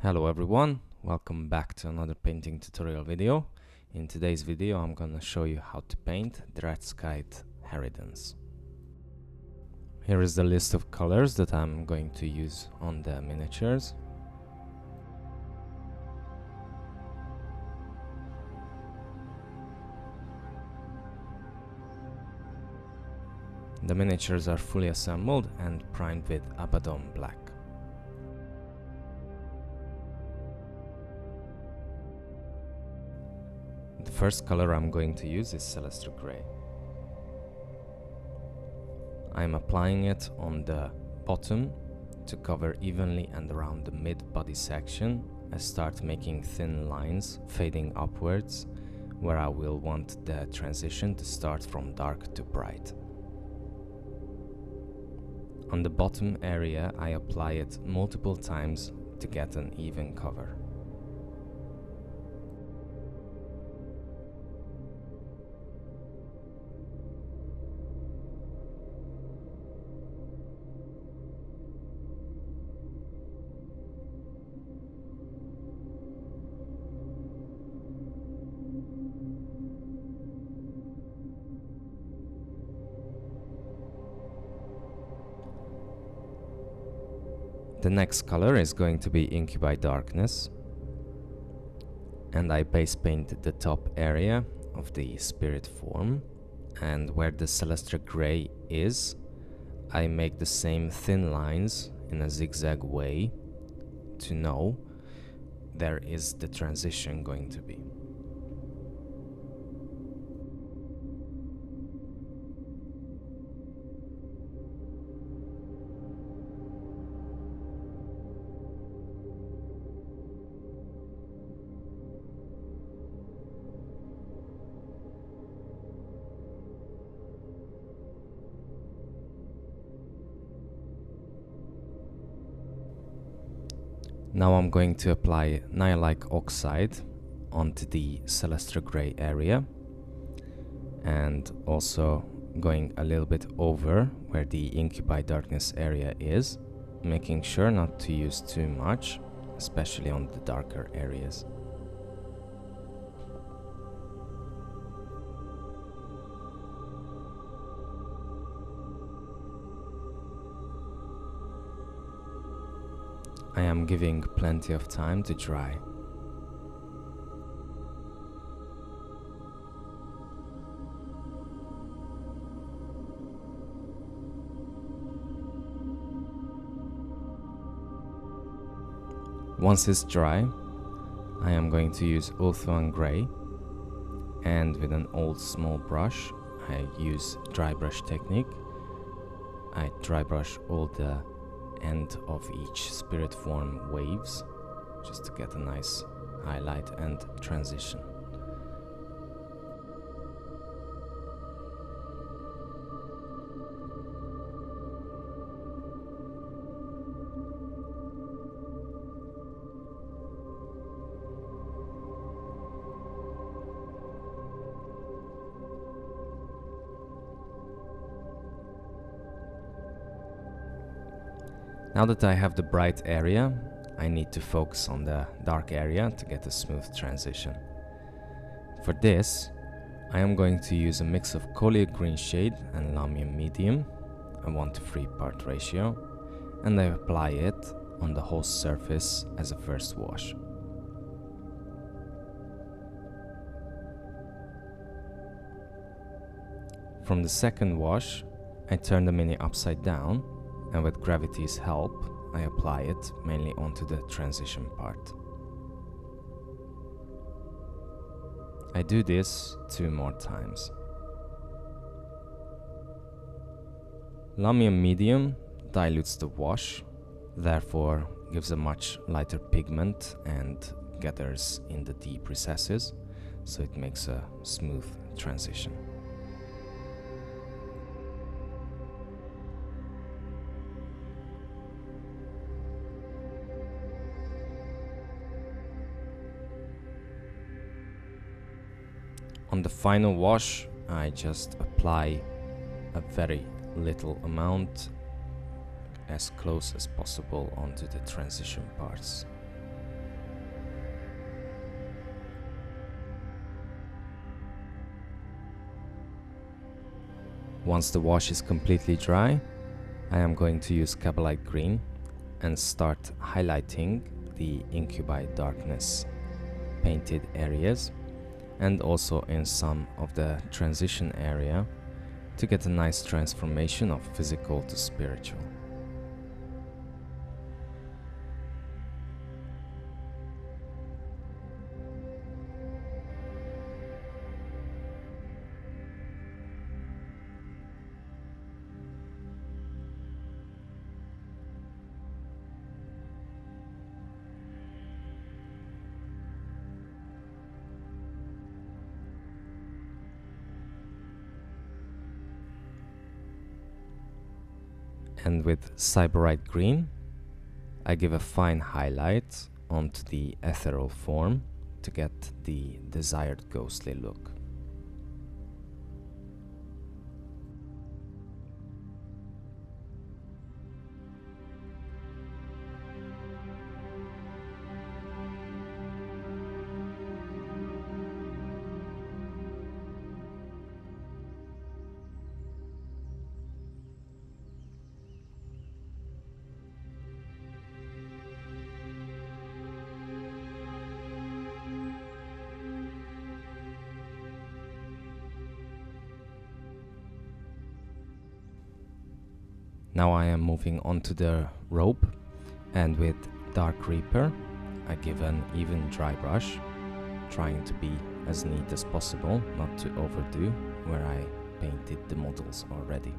Hello everyone, welcome back to another painting tutorial video. In today's video I'm gonna show you how to paint Dreadscythe Harridans. Here is the list of colors that I'm going to use on the miniatures. The miniatures are fully assembled and primed with Abaddon black. The first color I'm going to use is Celestra Grey. I'm applying it on the bottom to cover evenly and around the mid-body section. I start making thin lines fading upwards where I will want the transition to start from dark to bright. On the bottom area I apply it multiple times to get an even cover. The next color is going to be Incubi Darkness, and I base painted the top area of the spirit form, and where the Celestra Grey is, I make the same thin lines in a zigzag way to know there is the transition going to be. Now I'm going to apply Nihilakh Oxide onto the Celestra Grey area, and also going a little bit over where the Incubi Darkness area is, making sure not to use too much, especially on the darker areas. I am giving plenty of time to dry. Once it's dry, I am going to use Ulthuan Grey, and with an old small brush I use dry brush technique. I dry brush all the end of each spirit form waves just to get a nice highlight and transition. Now that I have the bright area, I need to focus on the dark area to get a smooth transition. For this, I am going to use a mix of Coelia Greenshade and Lahmian medium, a 1:3 part ratio, and I apply it on the whole surface as a first wash. From the second wash, I turn the mini upside down, and with gravity's help, I apply it mainly onto the transition part. I do this 2 more times. Lahmian medium dilutes the wash, therefore gives a much lighter pigment and gathers in the deep recesses, so it makes a smooth transition. On the final wash, I just apply a very little amount, as close as possible onto the transition parts. Once the wash is completely dry, I am going to use Kabalite Green and start highlighting the Incubi darkness painted areas and also in some of the transition area to get a nice transformation of physical to spiritual. And with Sybarite Green, I give a fine highlight onto the ethereal form to get the desired ghostly look. Now I am moving on to the robe, and with Dark Reaper I give an even dry brush, trying to be as neat as possible, not to overdo where I painted the models already.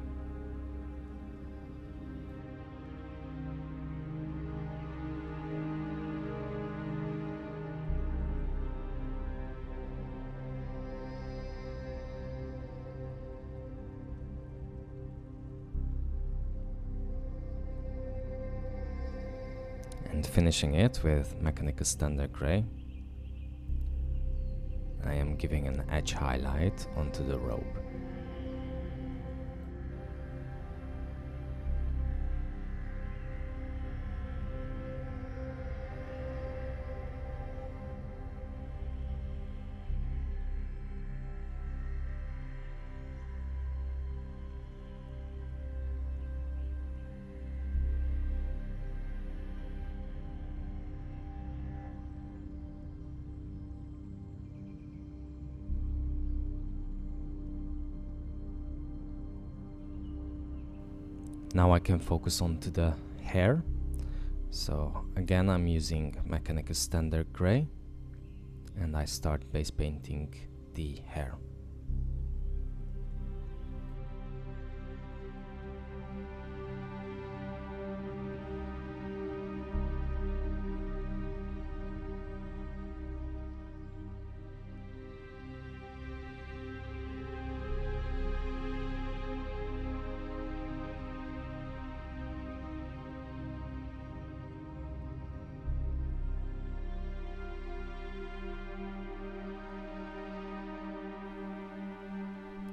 And finishing it with Mechanicus Standard Grey, I am giving an edge highlight onto the robe. Now I can focus on to the hair. So again I'm using Mechanicus Standard Grey and I start base painting the hair.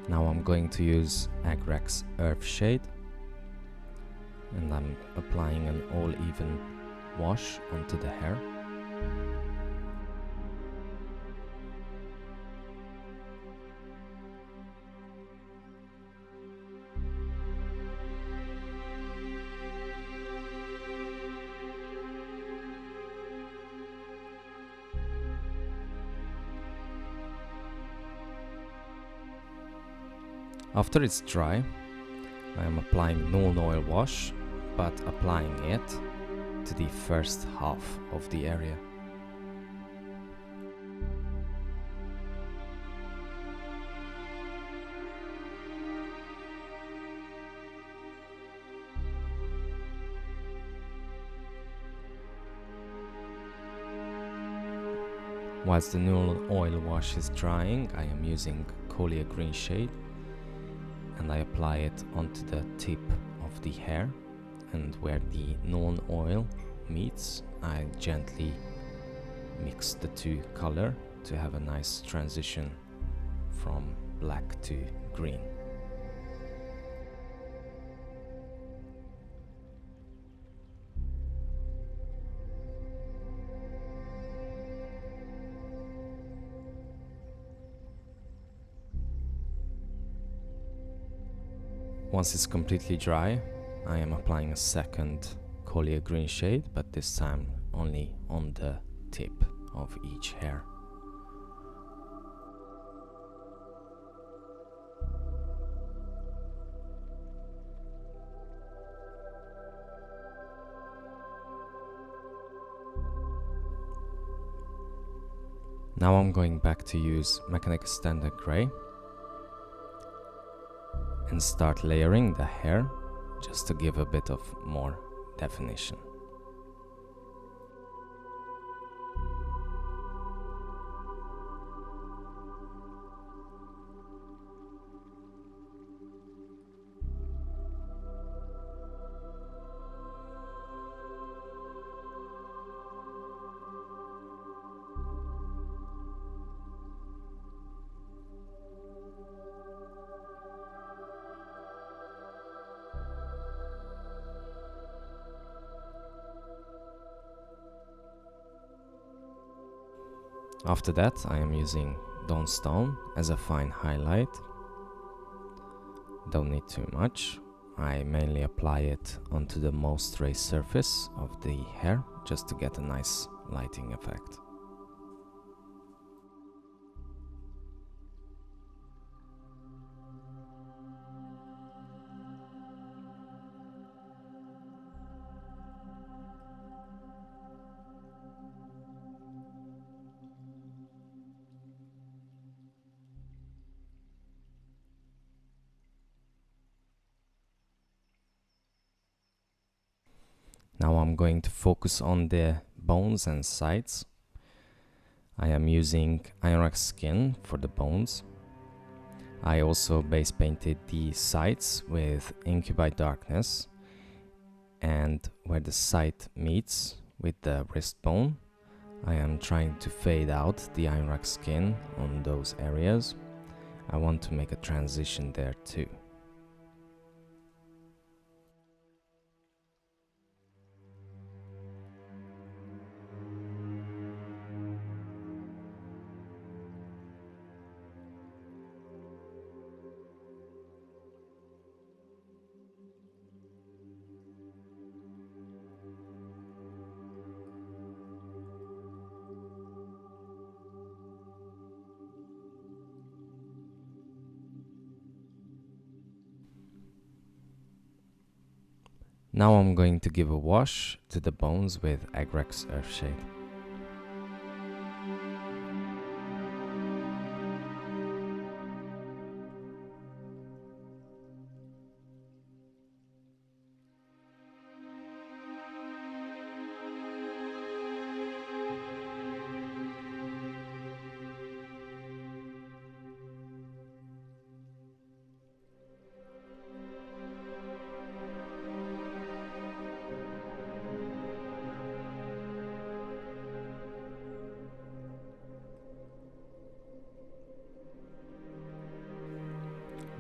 Now I'm going to use Agrax Earthshade and I'm applying an all even wash onto the hair. After it's dry, I am applying Nuln oil wash, but applying it to the first half of the area. Whilst the Nuln oil wash is drying, I am using Coelia Greenshade and I apply it onto the tip of the hair, and where the Nuln oil meets I gently mix the two color to have a nice transition from black to green. Once it's completely dry, I am applying a second Coelia Greenshade, but this time only on the tip of each hair. Now I'm going back to use Mechanicus Standard Grey and start layering the hair just to give a bit of more definition. After that, I am using Dawnstone as a fine highlight. Don't need too much. I mainly apply it onto the most raised surface of the hair just to get a nice lighting effect. Now I'm going to focus on the bones and sides. I am using Ionrach skin for the bones. I also base painted the sides with Incubi darkness, and where the side meets with the wrist bone, I am trying to fade out the Ionrach skin on those areas. I want to make a transition there too. Now I'm going to give a wash to the bones with Agrax Earthshade.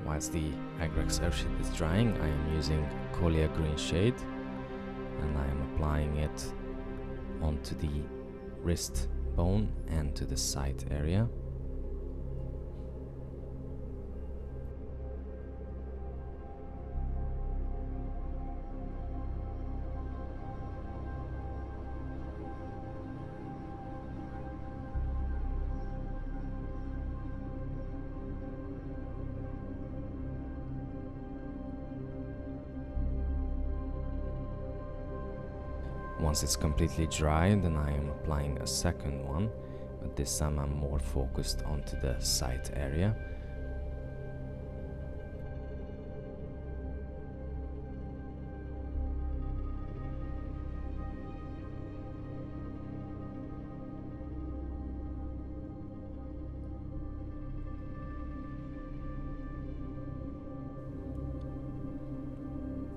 Whilst the Agrax Earthshade is drying, I am using Coelia Greenshade and I am applying it onto the wrist bone and to the side area. Once it's completely dry, then I am applying a second one, but this time I'm more focused onto the side area.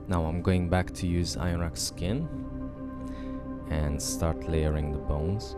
Now I'm going back to use Ionrach skin and start layering the bones.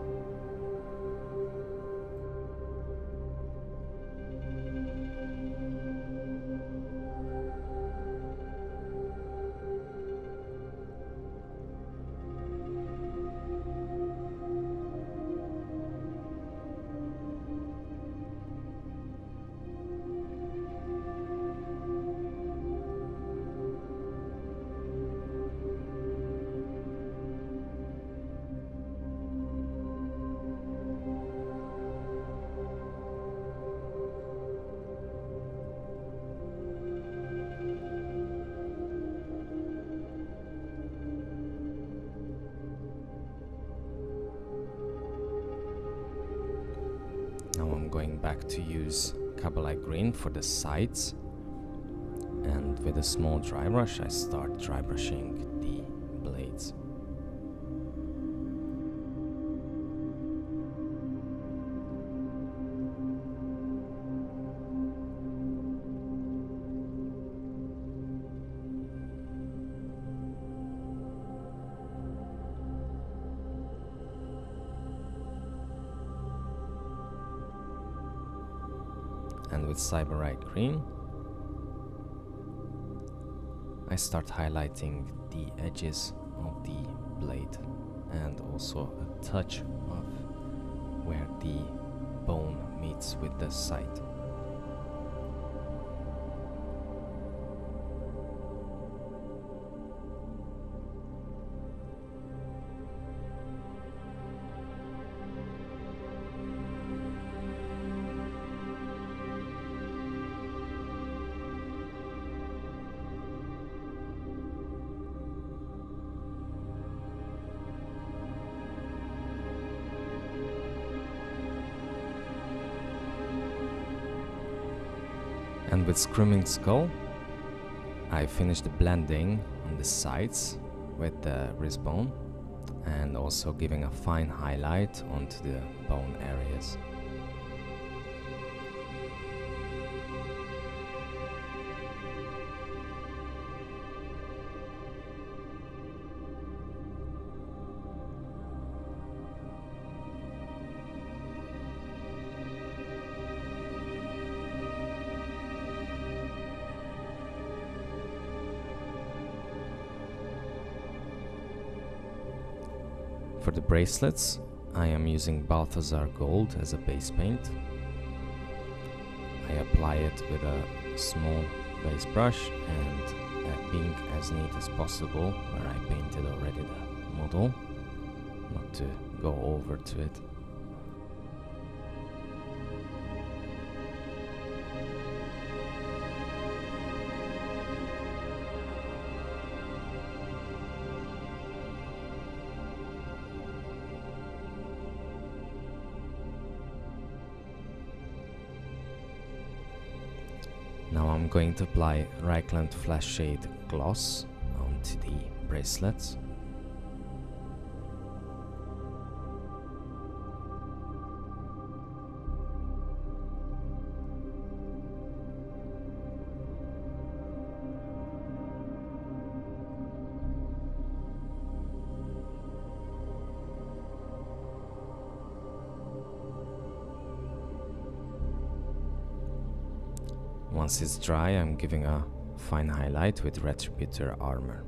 going back to use Kabalite Green for the sides, and with a small dry brush I start dry brushing the blades. And with Sybarite Green, I start highlighting the edges of the blade and also a touch of where the bone meets with the side. And with Screaming Skull, I finished the blending on the sides with the wrist bone and also giving a fine highlight onto the bone areas. For the bracelets, I am using Balthasar Gold as a base paint. I apply it with a small base brush and being as neat as possible where I painted already the model, not to go over to it. Now I'm going to apply Reikland Fleshshade gloss onto the bracelets. Once it's dry, I'm giving a fine highlight with Retributor Armour.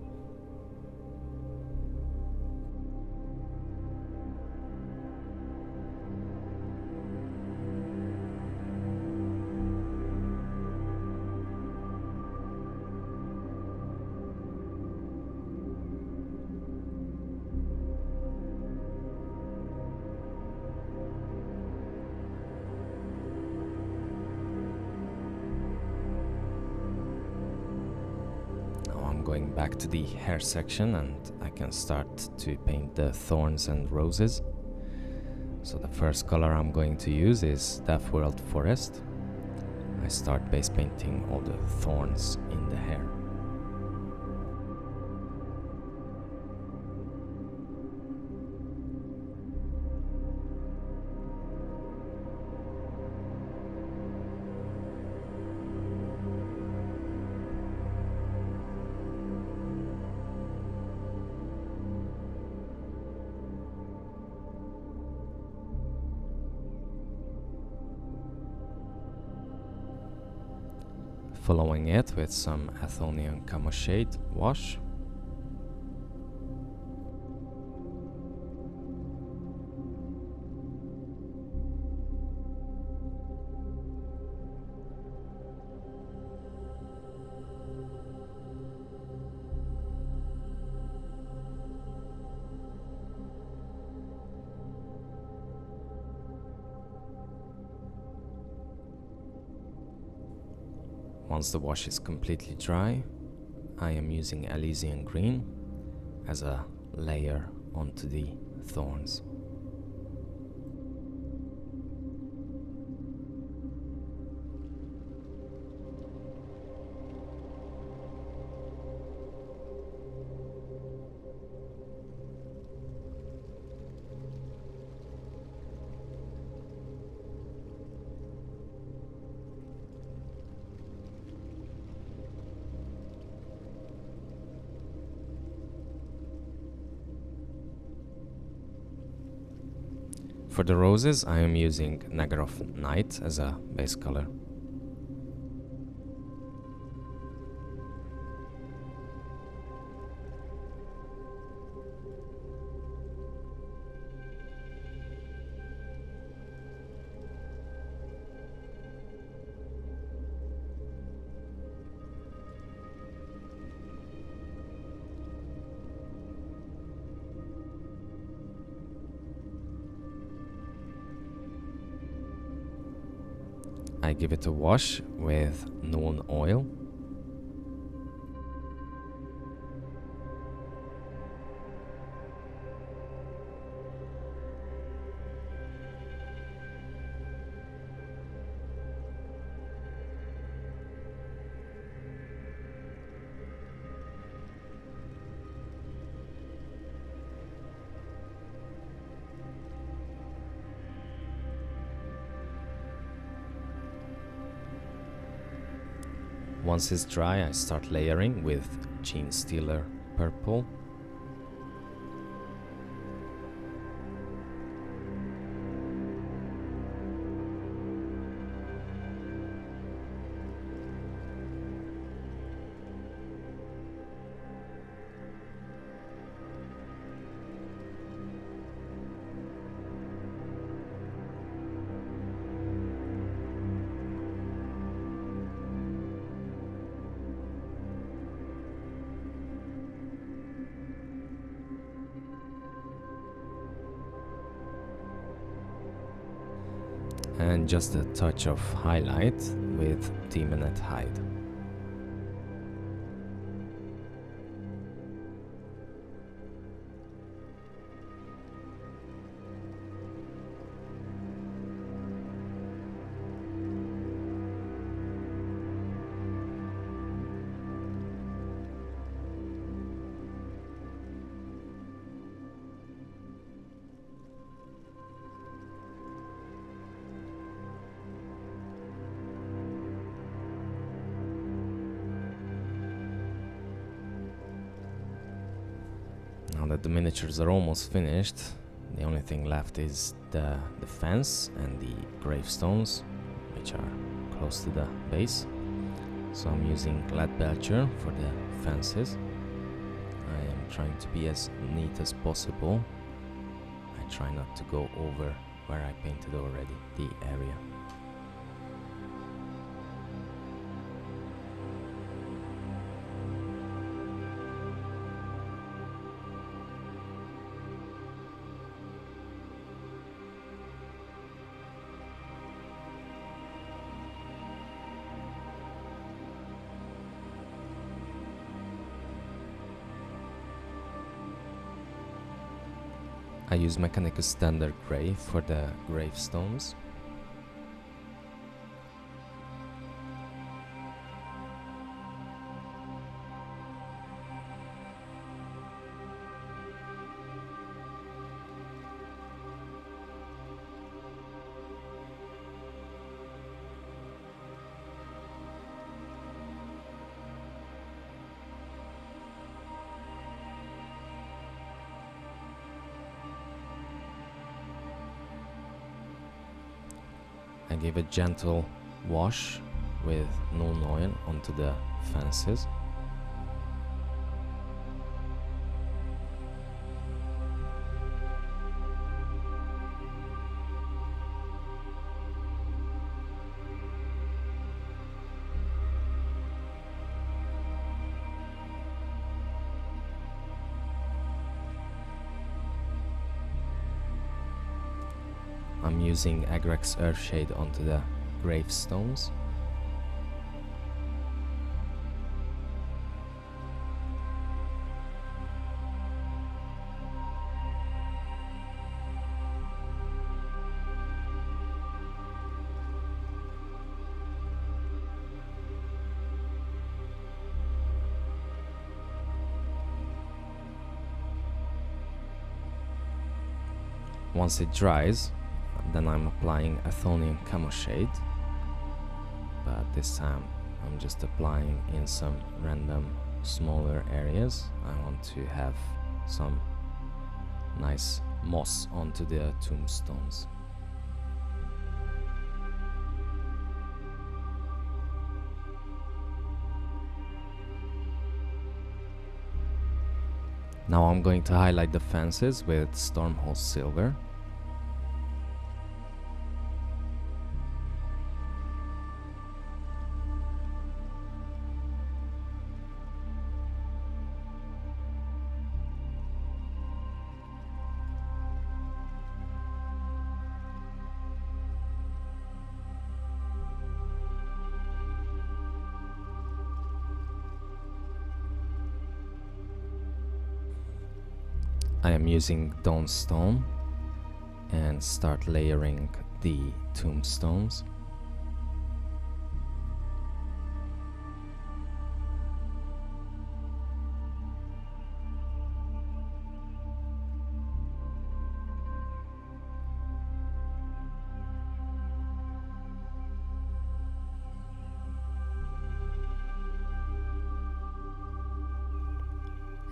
Going back to the hair section, and I can start to paint the thorns and roses. So the first color I'm going to use is Deathworld Forest. I start base painting all the thorns in the hair. Following it with some Athonian Camoshade wash. Once the wash is completely dry, I am using Elysian Green as a layer onto the thorns. For the roses, I am using Naggaroth Night as a base color. I give it a wash with Nuln oil. Once it's dry, I start layering with Genestealer purple. And just a touch of highlight with Daemonette hide. Now that the miniatures are almost finished, the only thing left is the fence and the gravestones, which are close to the base. So I'm using Leadbelcher for the fences. I am trying to be as neat as possible. I try not to go over where I painted already the area. I use Mechanicus Standard Grey for the gravestones. I give a gentle wash with Nuln oil onto the fences. I'm using Agrax Earthshade onto the gravestones. Once it dries, then I'm applying Athonian Camoshade, but this time I'm just applying in some random smaller areas. I want to have some nice moss onto the tombstones. Now I'm going to highlight the fences with Stormhost silver. I am using Dawnstone and start layering the tombstones.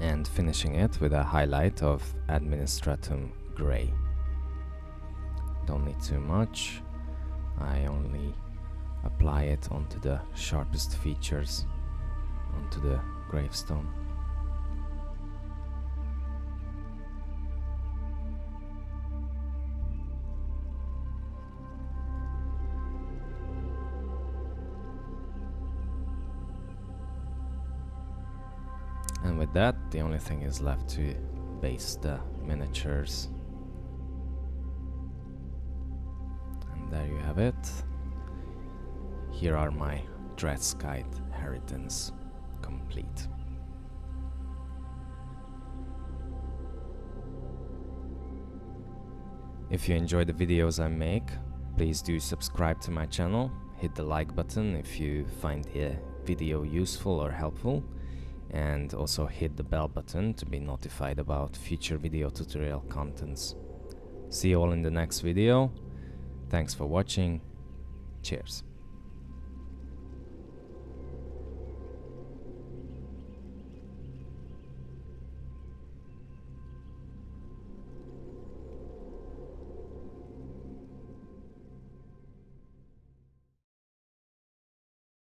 And finishing it with a highlight of Administratum grey. Don't need too much, I only apply it onto the sharpest features, onto the gravestone. And with that, the only thing is left to base the miniatures. And there you have it. Here are my Dreadscythe Harridans complete. If you enjoy the videos I make, please do subscribe to my channel, hit the like button if you find the video useful or helpful, and also hit the bell button to be notified about future video tutorial contents. See you all in the next video. Thanks for watching. Cheers.